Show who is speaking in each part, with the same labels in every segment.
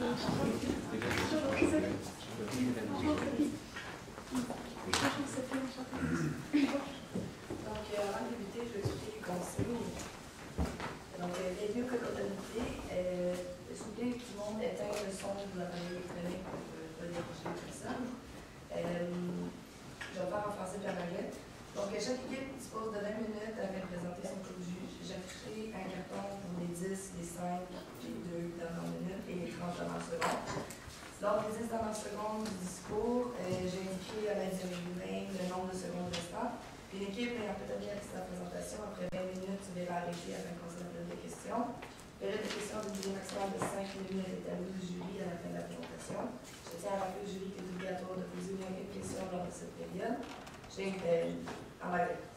Speaker 1: avant de débuter, je vais expliquer les consignes. Donc, bienvenue au Comptabilité. S'il vous plaît, tout le monde éteint le son de l'appareil électronique pour ne pas déranger personne. Je vais faire en français et en anglais. Donc, chaque équipe dispose de 20 minutes afin de présenter son coup de juge. J'afficherai un carton pour les 10, les 5, les 2 dernières minutes et les 30 dernières secondes. Lors des 10 dernières secondes du discours, j'ai indiqué à l'aide du main le nombre de secondes restantes. Puis l'équipe ayant peut-être bien accès à la présentation, après 20 minutes, tu verras arrêter afin de continuer la période de questions. La période de questions d'une durée maximale de 5 minutes est établie du jury à la fin de la présentation. Je tiens à rappeler au jury qu'il est obligatoire de poser au moins une question lors de cette période.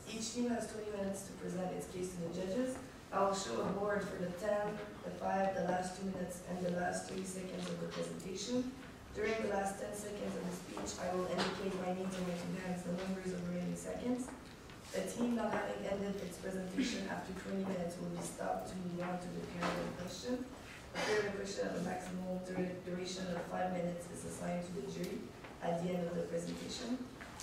Speaker 1: Each team has 20 minutes to present its case to the judges. I will show a board for the 10, the 5, the last 2 minutes, and the last 30 seconds of the presentation. During the last 10 seconds of the speech, I will indicate my need to make hands the numbers of remaining seconds. The team not having ended its presentation after 20 minutes will be stopped to move on to the period in question. The period in question of a maximum duration of 5 minutes is assigned to the jury at the end of the presentation.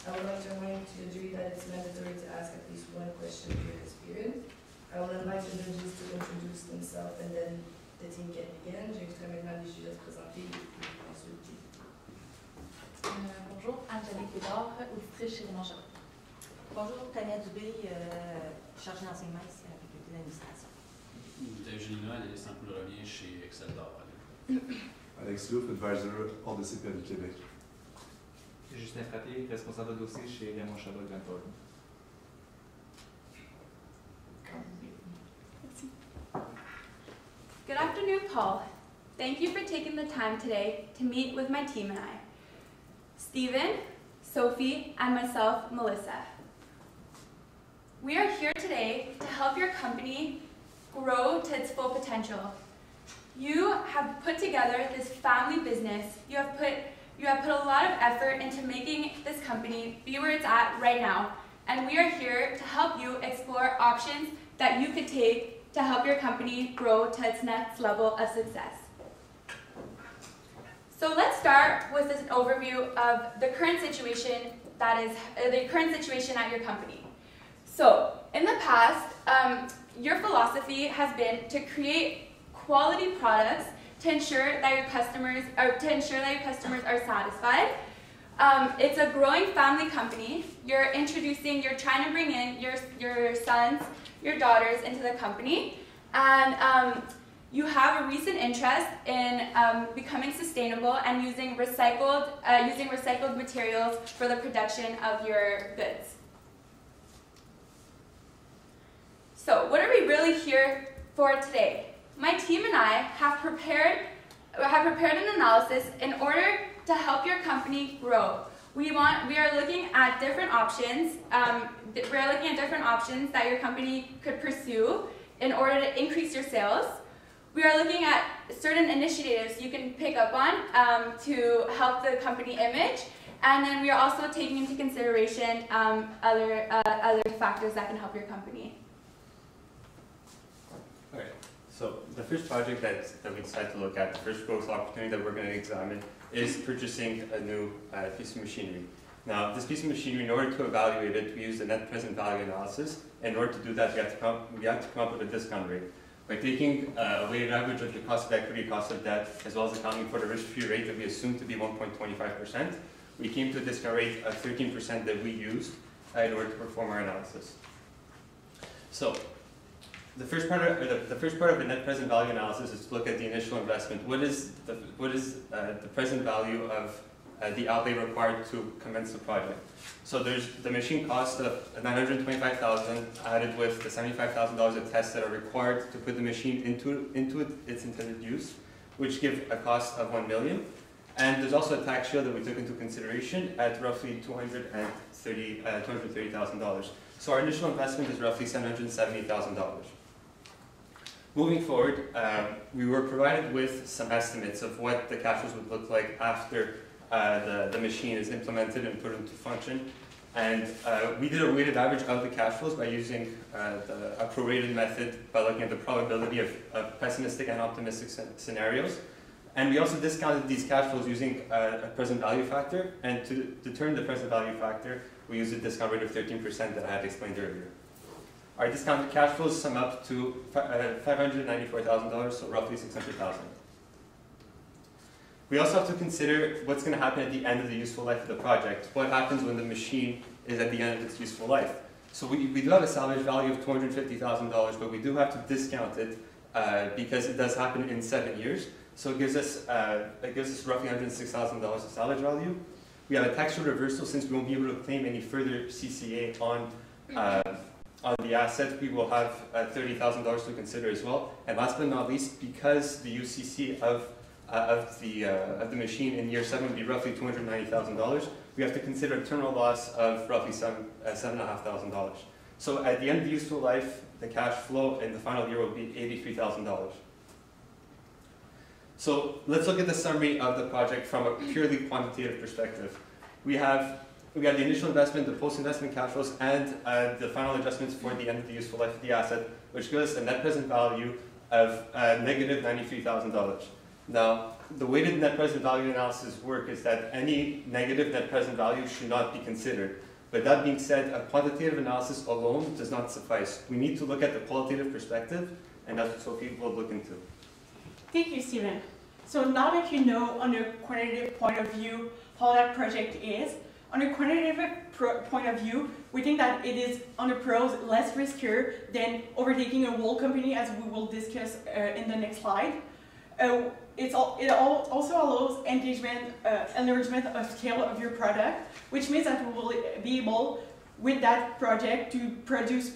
Speaker 1: I would like to remind to the jury that it's mandatory to ask at least one question during this period. I will invite the judges to introduce themselves and then the team can begin. J'inviterai maintenant les juges à se présenter et ensuite.
Speaker 2: Bonjour, Angélique Bédard, auditrice chez Raymond Chabot. Bonjour, Tania Dubé, chargée d'enseignement ici à la faculté d'administration.
Speaker 3: Eugénie Noël et Saint-Paul revient chez Excel d'or.
Speaker 4: Alex Louf, advisor hors de CPA du Québec.
Speaker 5: Justin Frappé, responsable de dossier chez Raymond Chabot Grand Thornton.
Speaker 6: Good afternoon, Paul. Thank you for taking the time today to meet with my team and I. Stephen, Sophie, and myself, Melissa. We are here today to help your company grow to its full potential. You have put together this family business. You have put a lot of effort into making this company be where it's at right now. And we are here to help you explore options that you could take to help your company grow to its next level of success. So let's start with an overview of the current situation at your company. So in the past, your philosophy has been to create quality products to ensure that your customers are satisfied. It's a growing family company. You're trying to bring in your sons, your daughters into the company, and you have a recent interest in becoming sustainable and using recycled materials for the production of your goods. So, what are we really here for today? My team and I have prepared an analysis in order to help your company grow. We are looking at different options. We're looking at different options that your company could pursue in order to increase your sales. We are looking at certain initiatives you can pick up on to help the company image, and then we are also taking into consideration other factors that can help your company.
Speaker 7: Alright, so the first project that we decided to look at, the first growth opportunity that we're going to examine, is purchasing a new piece of machinery. Now, this piece of machinery, in order to evaluate it, we use the net present value analysis. In order to do that, we have to come up with a discount rate. By taking a weighted average of the cost of equity, cost of debt, as well as accounting for the risk-free rate that we assumed to be 1.25%, we came to a discount rate of 13% that we used in order to perform our analysis. So, the first part of the net present value analysis is to look at the initial investment. What is the present value of the outlay required to commence the project? So there's the machine cost of $925,000 added with the $75,000 of tests that are required to put the machine into its intended use, which give a cost of $1 million. And there's also a tax shield that we took into consideration at roughly $230,000. So our initial investment is roughly $770,000. Moving forward, we were provided with some estimates of what the cash flows would look like after the machine is implemented and put into function. And we did a weighted average of the cash flows by using a prorated method by looking at the probability of pessimistic and optimistic scenarios. And we also discounted these cash flows using a present value factor, and to determine the present value factor, we used a discount rate of 13% that I had explained earlier. Our discounted cash flows sum up to $594,000, so roughly $600,000. We also have to consider what's going to happen at the end of the useful life of the project. What happens when the machine is at the end of its useful life? So we do have a salvage value of $250,000, but we do have to discount it because it does happen in 7 years. So it gives us roughly $106,000 of salvage value. We have a tax reversal since we won't be able to claim any further CCA on the asset. We will have $30,000 to consider as well. And last but not least, because the UCC of the machine in year 7 would be roughly $290,000, we have to consider a terminal loss of roughly $7,500. So at the end of the useful life, the cash flow in the final year will be $83,000. So let's look at the summary of the project from a purely quantitative perspective. We have the initial investment, the post-investment cash flows, and the final adjustments for the end of the useful life of the asset, which gives us a net present value of negative $93,000. Now, the way that net present value analysis work is that any negative net present value should not be considered. But that being said, a quantitative analysis alone does not suffice. We need to look at the qualitative perspective, and that's what Sophie will look into.
Speaker 8: Thank you, Stephen. So now that you know on a quantitative point of view how that project is, on a quantitative point of view, we think that it is on the pros less riskier than overtaking a whole company, as we will discuss in the next slide. It also allows enlargement of scale of your product, which means that we will be able, with that project, to produce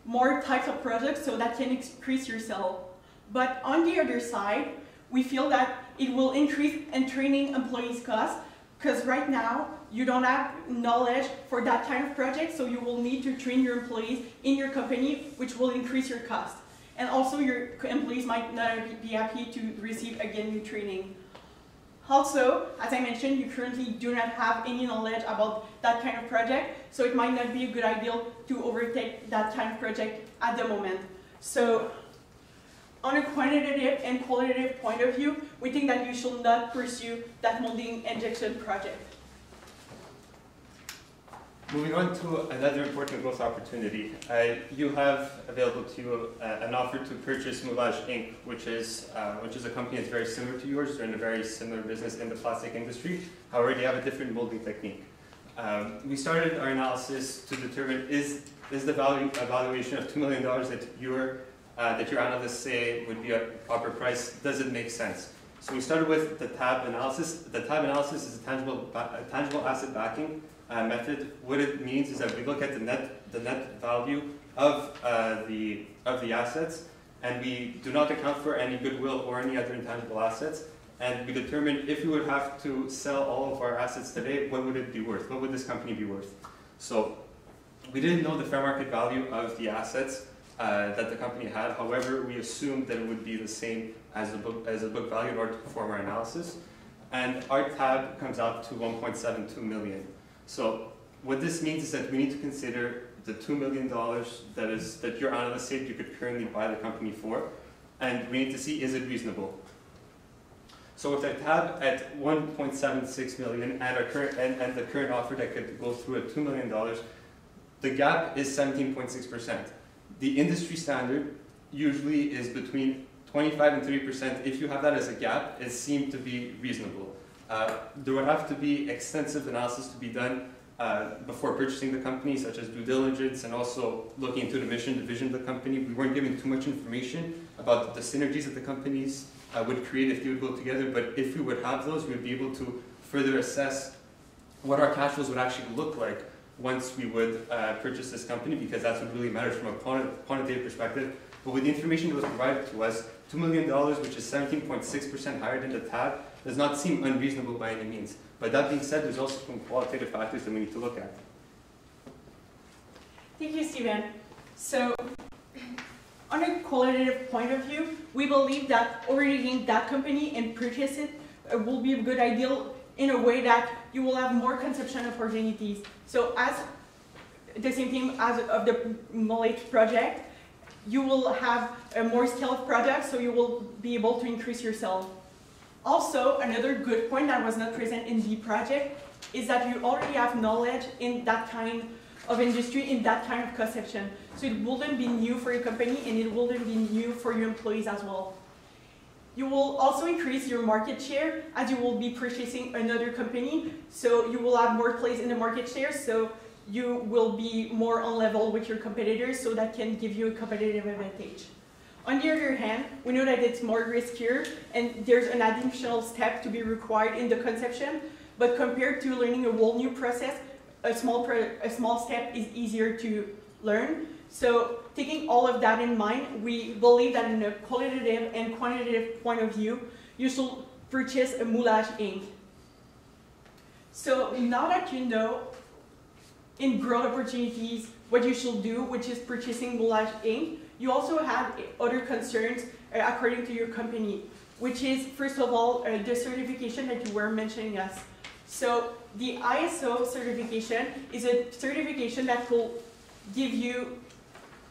Speaker 8: more types of products so that can increase your sale. But on the other side, we feel that it will increase in training employees' costs, because right now you don't have knowledge for that kind of project, so you will need to train your employees in your company, which will increase your cost. And also your employees might not be happy to receive again new training. Also, as I mentioned, you currently do not have any knowledge about that kind of project, so it might not be a good idea to overtake that kind of project at the moment. So, on a quantitative and qualitative point of view, we think that you should not pursue that molding injection project.
Speaker 7: Moving on to another important growth opportunity. You have available to you an offer to purchase Moulage Inc., which is a company that's very similar to yours. They're in a very similar business in the plastic industry. However, they have a different molding technique. We started our analysis to determine is the valuation of $2 million that your analysts say would be a proper price, does it make sense? So we started with the TAB analysis. The TAB analysis is a tangible asset backing method. What it means is that we look at the net value of the assets, and we do not account for any goodwill or any other intangible assets, and we determine if we would have to sell all of our assets today, what would it be worth? What would this company be worth? So we didn't know the fair market value of the assets that the company had. However, we assumed that it would be the same as a book value in order to perform our analysis, and our TAB comes out to $1.72 million. So what this means is that we need to consider the $2 million that your analyst said you could currently buy the company for, and we need to see, is it reasonable? So with a TAB at $1.76 million and the current offer that could go through at $2 million, the gap is 17.6%. The industry standard usually is between 25 and 30%. If you have that as a gap, it seemed to be reasonable. There would have to be extensive analysis to be done before purchasing the company, such as due diligence and also looking into the mission, the vision of the company. We weren't given too much information about the synergies that the companies would create if they would go together, but if we would have those, we would be able to further assess what our cash flows would actually look like once we would purchase this company, because that's what really matters from a quantitative perspective. But with the information that was provided to us, $2 million, which is 17.6% higher than the TAB, does not seem unreasonable by any means. But that being said, there's also some qualitative factors that we need to look at.
Speaker 8: Thank you, Stephen. So, on a qualitative point of view, we believe that overtaking that company and purchase it will be a good idea in a way that you will have more consumption opportunities. So as the same thing as of the Moulage project, you will have a more scale of products, so you will be able to increase your sales. Also, another good point that was not present in the project is that you already have knowledge in that kind of industry, in that kind of conception. So it wouldn't be new for your company and it wouldn't be new for your employees as well. You will also increase your market share as you will be purchasing another company. So you will have more place in the market share. So you will be more on level with your competitors. So that can give you a competitive advantage. On the other hand, we know that it's more riskier and there's an additional step to be required in the conception. But compared to learning a whole new process, a small step is easier to learn. So taking all of that in mind, we believe that in a qualitative and quantitative point of view, you should purchase a moulage ink. So now that you know in growth opportunities what you should do, which is purchasing moulage ink, you also have other concerns according to your company, which is, first of all, the certification that you were mentioning us. So the ISO certification is a certification that will give you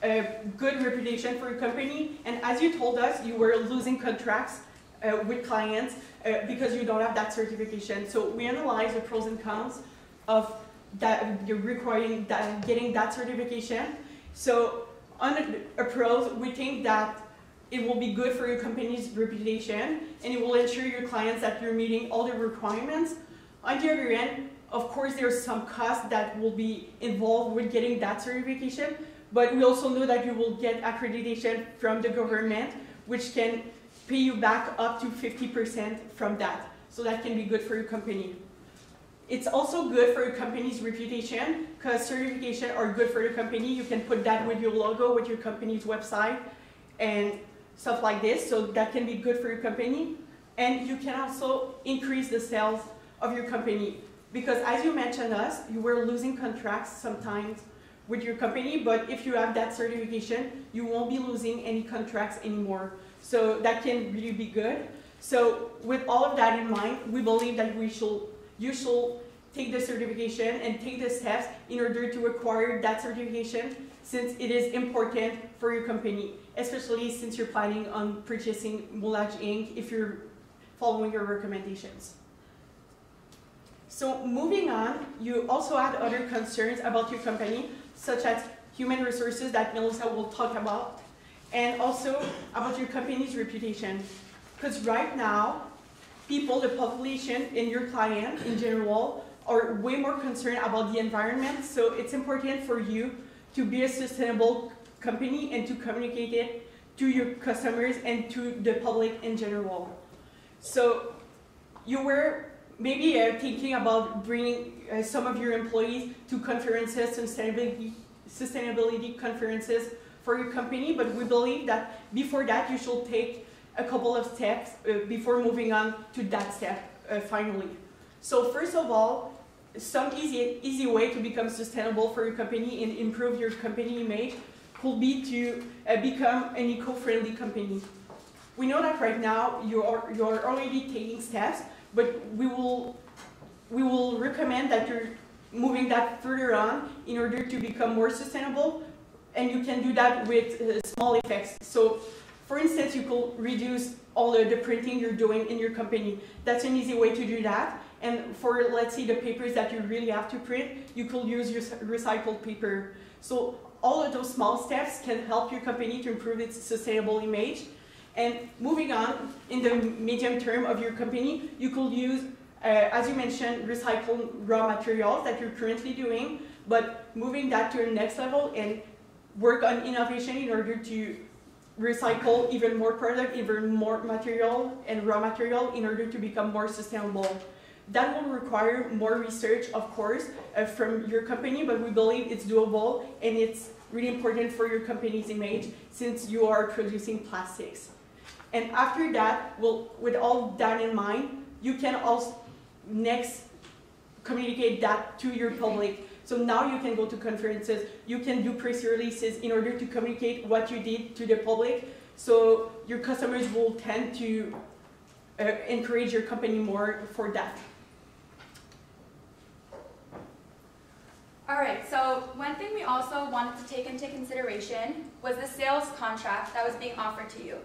Speaker 8: a good reputation for your company. And as you told us, you were losing contracts with clients because you don't have that certification. So we analyze the pros and cons of that, you're requiring that, getting that certification. So on a pros, we think that it will be good for your company's reputation and it will ensure your clients that you're meeting all the requirements. On the other end, of course, there's some costs that will be involved with getting that certification, but we also know that you will get accreditation from the government, which can pay you back up to 50% from that. So that can be good for your company. It's also good for your company's reputation because certification are good for your company. You can put that with your logo, with your company's website and stuff like this. So that can be good for your company. And you can also increase the sales of your company. Because as you mentioned us, you were losing contracts sometimes with your company, but if you have that certification, you won't be losing any contracts anymore. So that can really be good. So with all of that in mind, we believe that you should take the certification and take the steps in order to acquire that certification, since it is important for your company, especially since you're planning on purchasing moulage ink if you're following your recommendations. So moving on, you also had other concerns about your company, such as human resources that Melissa will talk about, and also about your company's reputation. Because right now, people, the population, and your client in general are way more concerned about the environment, so it's important for you to be a sustainable company and to communicate it to your customers and to the public in general. So you were maybe thinking about bringing some of your employees to conferences, sustainability conferences for your company, but we believe that before that you should take a couple of steps before moving on to that step finally. So first of all, some easy way to become sustainable for your company and improve your company image could be to become an eco-friendly company. We know that right now you're already taking steps, but we will recommend that you're moving that further on in order to become more sustainable, and you can do that with small effects. So, for instance, you could reduce all the printing you're doing in your company. That's an easy way to do that. And for, let's say, the papers that you really have to print, you could use your recycled paper. So all of those small steps can help your company to improve its sustainable image. And moving on, in the medium term of your company, you could use, as you mentioned, recycled raw materials that you're currently doing, but moving that to the next level and work on innovation in order to recycle even more product, even more material and raw material in order to become more sustainable. That will require more research, of course, from your company, but we believe it's doable and it's really important for your company's image since you are producing plastics. And after that, with all that in mind, you can also next communicate that to your public. So now you can go to conferences, you can do press releases in order to communicate what you did to the public. So your customers will tend to encourage your company more for that.
Speaker 6: All right, so one thing we also wanted to take into consideration was the sales contract that was being offered to you.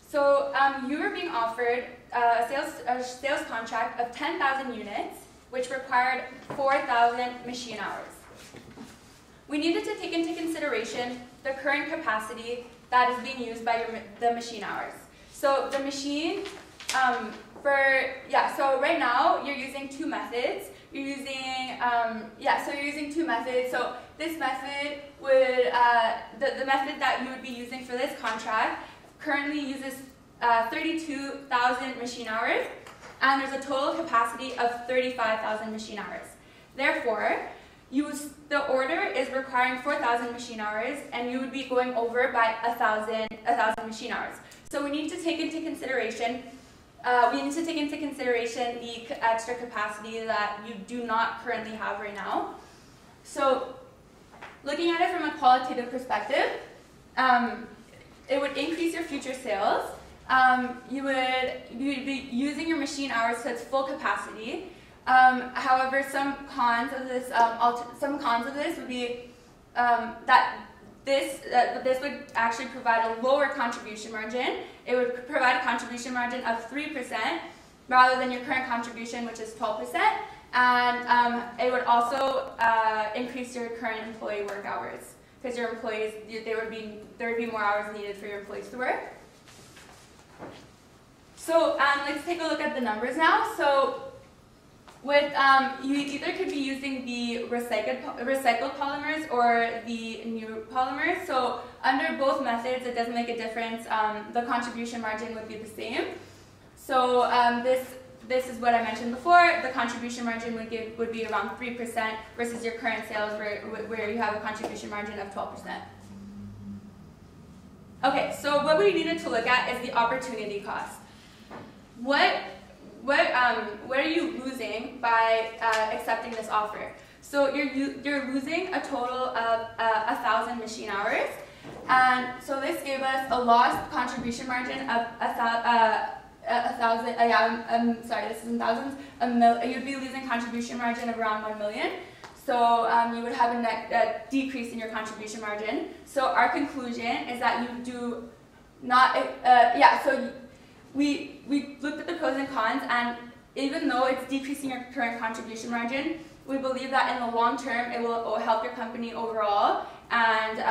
Speaker 6: So you were being offered a sales contract of 10,000 units, which required 4,000 machine hours. We needed to take into consideration the current capacity that is being used by the machine hours. So the machine, so right now you're using two methods. You're using, you're using two methods. So this method would, the method that you would be using for this contract currently uses 32,000 machine hours, and there's a total capacity of 35,000 machine hours. Therefore, the order is requiring 4,000 machine hours, and you would be going over by 1,000 machine hours. So we need to take into consideration the extra capacity that you do not currently have right now. So looking at it from a qualitative perspective, it would increase your future sales. You would be using your machine hours to its full capacity. However, some cons of this would be that this would actually provide a lower contribution margin. It would provide a contribution margin of 3% rather than your current contribution, which is 12%. And it would also increase your current employee work hours, because your employees, there would be more hours needed for your employees to work. So let's take a look at the numbers now. So with you either could be using the recycled polymers or the new polymers. So under both methods, it doesn't make a difference. The contribution margin would be the same. So this is what I mentioned before. The contribution margin would be around 3% versus your current sales where you have a contribution margin of 12%. Okay, so what we needed to look at is the opportunity cost. What are you losing by accepting this offer? So you're losing a total of 1,000 machine hours, and so this gave us a lost contribution margin of 1,000. This is in thousands. You'd be losing contribution margin of around 1 million. So you would have a decrease in your contribution margin. So our conclusion is that you do not. So we looked at the pros and cons, and even though it's decreasing your current contribution margin, we believe that in the long term it will help your company overall, and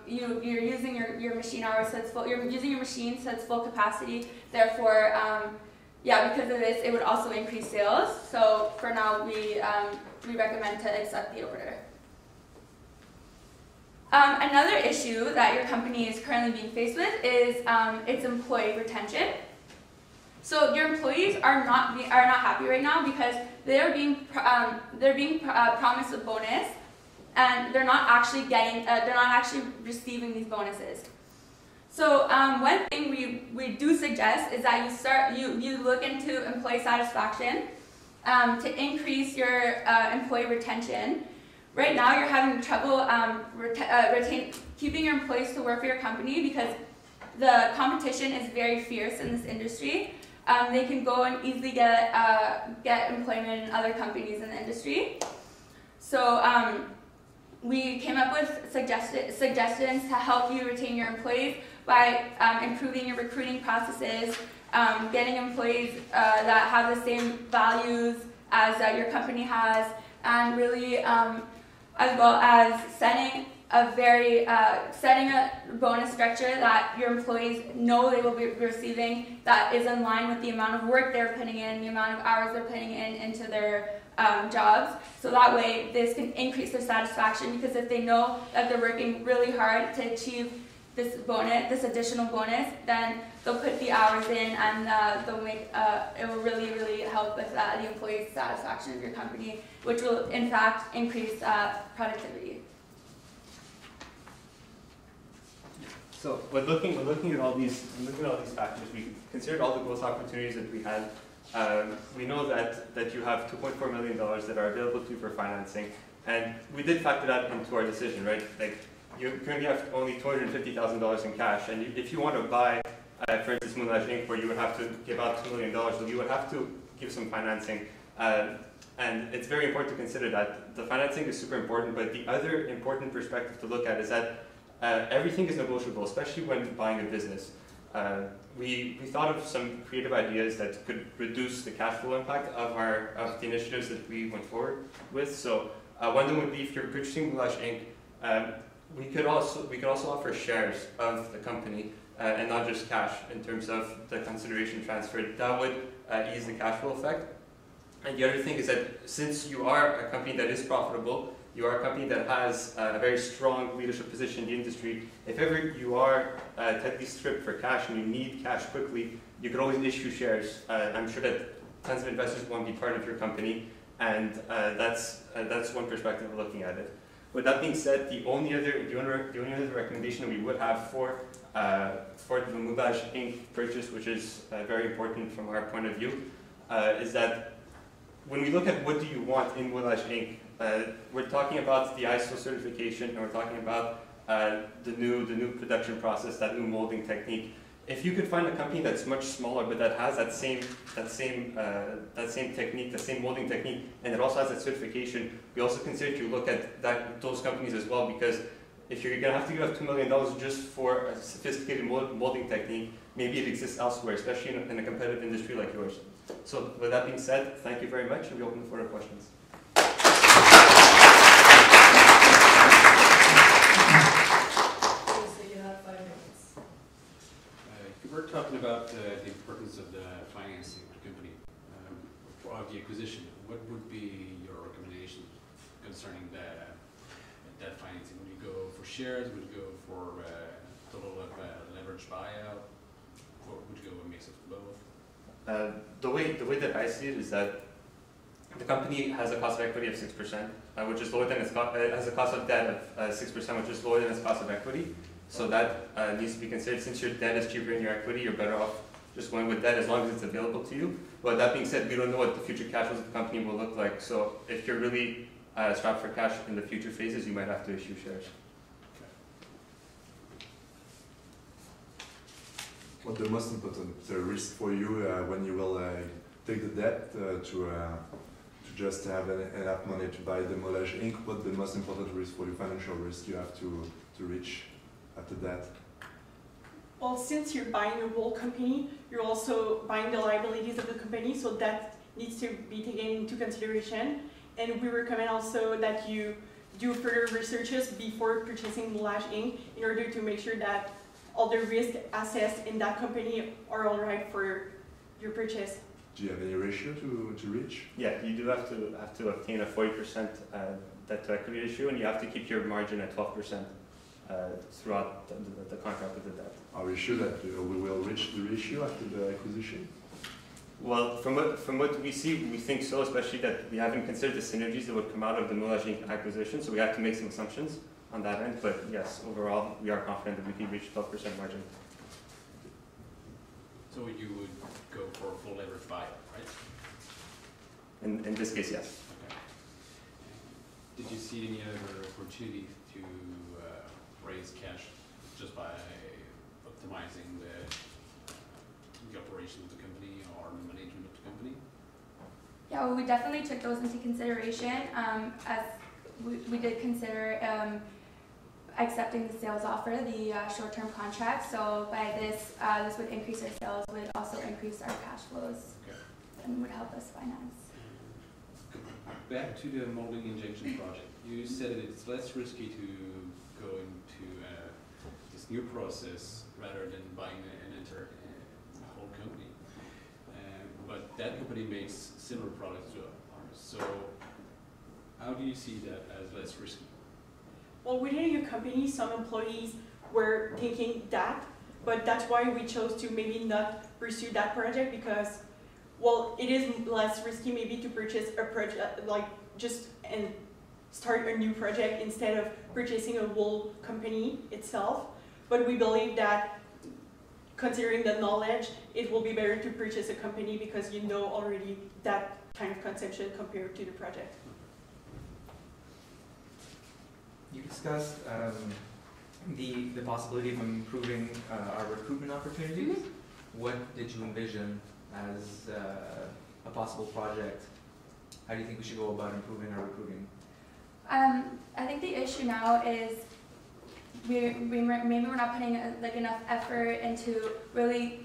Speaker 6: you're using your machine hours to its full. You're using your machines to its full capacity. Therefore, because of this, it would also increase sales. So for now, we recommend to accept the order. Another issue that your company is currently being faced with is its employee retention. So your employees are not happy right now because they're being promised a bonus, and they're not actually receiving these bonuses. So one thing we do suggest is that you look into employee satisfaction to increase your employee retention. Right now, you're having trouble keeping your employees to work for your company because the competition is very fierce in this industry. They can go and easily get employment in other companies in the industry. So we came up with suggestions to help you retain your employees by improving your recruiting processes, getting employees that have the same values as your company has, and really as well as setting a bonus structure that your employees know they will be receiving that is in line with the amount of work they're putting in, the amount of hours they're putting into their jobs. So that way this can increase their satisfaction, because if they know that they're working really hard to achieve this additional bonus, then they'll put the hours in, and it will really, really help with the employee satisfaction of your company, which will in fact increase productivity.
Speaker 7: So when looking at all these factors, we considered all the growth opportunities that we had. We know that you have $2.4 million that are available to you for financing, and we did factor that into our decision, right? Like, you currently have only $250,000 in cash, and if you want to buy, for instance, Moulage Inc., where you would have to give out $2 million, so you would have to give some financing. And it's very important to consider that the financing is super important, but the other important perspective to look at is that everything is negotiable, especially when buying a business. we thought of some creative ideas that could reduce the cash flow impact of the initiatives that we went forward with. So one of them would be, if you're purchasing Moulage Inc., we could also offer shares of the company and not just cash in terms of the consideration transferred. That would ease the cash flow effect. And the other thing is that since you are a company that is profitable, you are a company that has a very strong leadership position in the industry, if ever you are tightly stripped for cash and you need cash quickly, you could always issue shares. I'm sure that tons of investors want to be part of your company, and that's one perspective of looking at it. With that being said, the only other recommendation that we would have for the Moulage Inc. purchase, which is very important from our point of view, is that when we look at what do you want in Moulage Inc., we're talking about the ISO certification, and we're talking about the new production process, that new molding technique. If you could find a company that's much smaller but that has that same technique, the same molding technique, and it also has that certification, we also consider to look at those companies as well, because if you're going to have to give up $2 million just for a sophisticated molding technique, maybe it exists elsewhere, especially in a competitive industry like yours. So with that being said, thank you very much, and we open the floor to questions.
Speaker 1: So you have 5 minutes.
Speaker 3: We're talking about the importance of the financing of the company, of the acquisition. What would be your recommendation concerning that financing? Would you go for shares? Would you go for total leverage buyout? Or would you go a mix of both?
Speaker 7: The way that I see it is that the company has a cost of equity of 6%, which is lower than its has a cost of debt of 6%, which is lower than its cost of equity. So that needs to be considered. Since your debt is cheaper than your equity, you're better off just going with debt as long as it's available to you. But that being said, we don't know what the future cash flows of the company will look like. So if you're really strapped for cash in the future phases, you might have to issue shares.
Speaker 4: What the most important risk for you when you will take the debt to just have enough money to buy the Moulage Inc.? What the most important risk for you, financial risk you have to reach after that?
Speaker 8: Well, since you're buying a whole company, you're also buying the liabilities of the company, so that needs to be taken into consideration. And we recommend also that you do further researches before purchasing Moulage Inc. in order to make sure that all the risk assessed in that company are all right for your purchase.
Speaker 4: Do you have any ratio to reach?
Speaker 7: Yeah, you do have to obtain a 40% debt to equity ratio, and you have to keep your margin at 12% throughout the contract with the debt.
Speaker 4: Are we sure that we will reach the ratio after the acquisition?
Speaker 7: Well, from what we see, we think so, especially that we haven't considered the synergies that would come out of the Moulage Inc. acquisition, so we have to make some assumptions on that end. But yes, overall, we are confident that we can reach 12% margin.
Speaker 3: So you would go for a full leverage buyout, right?
Speaker 7: In this case, yes.
Speaker 3: Okay. Did you see any other opportunity to raise cash just by optimizing the operation of the company or the management of the company?
Speaker 6: Yeah, well, we definitely took those into consideration as we did consider accepting the sales offer, the short-term contract. So by this would increase our sales, would also increase our cash flows,
Speaker 3: Okay.
Speaker 6: and would help us finance.
Speaker 3: Back to the molding injection project. You said that it's less risky to go into this new process rather than buying an entire whole company. But that company makes similar products to ours. So how do you see that as less risky?
Speaker 8: Well, within your company, some employees were thinking that, but that's why we chose to maybe not pursue that project, because, well, it is less risky maybe to purchase a project, like just and start a new project instead of purchasing a whole company itself. But we believe that, considering the knowledge, it will be better to purchase a company because you know already that kind of conception compared to the project.
Speaker 5: You discussed the possibility of improving our recruitment opportunities. What did you envision as a possible project? How do you think we should go about improving our recruiting?
Speaker 6: I think the issue now is maybe we're not putting like enough effort into really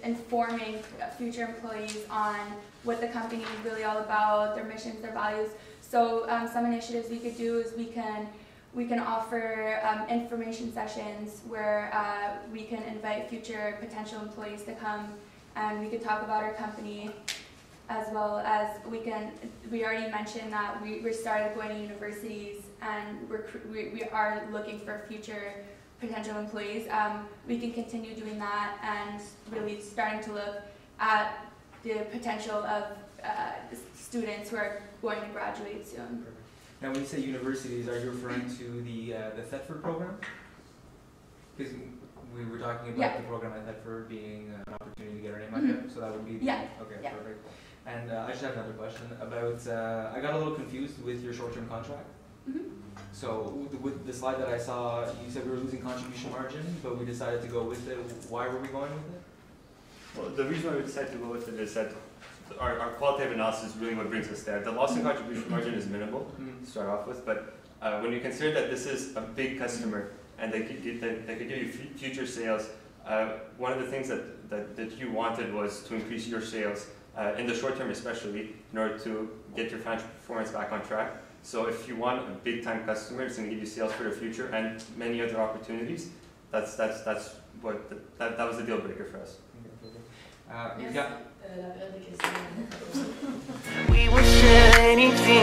Speaker 6: informing future employees on what the company is really all about, their missions, their values. So some initiatives we could do is we can offer information sessions where we can invite future potential employees to come, and we could talk about our company, as well as we already mentioned that we started going to universities and we are looking for future potential employees. We can continue doing that and really starting to look at the potential of students who are going to graduate soon.
Speaker 5: Perfect. Now, when you say universities, are you referring to the Thetford program? Because we were talking about the program at Thetford being an opportunity to get our name out there, so that would be the, okay, perfect. And I just have another question about, I got a little confused with your short-term contract. So with the slide that I saw, you said we were losing contribution margin, but we decided to go with it. Why were we going with it?
Speaker 7: Well, the reason why we decided to go with it is that our qualitative analysis is really what brings us there. The loss in contribution margin is minimal to start off with, but when you consider that this is a big customer and they could give you future sales, one of the things that you wanted was to increase your sales in the short term, especially in order to get your financial performance back on track. So if you want a big time customer, it's going to give you sales for the future and many other opportunities. That was the deal breaker for us.
Speaker 1: Merci. La période de questions.
Speaker 9: We were shining.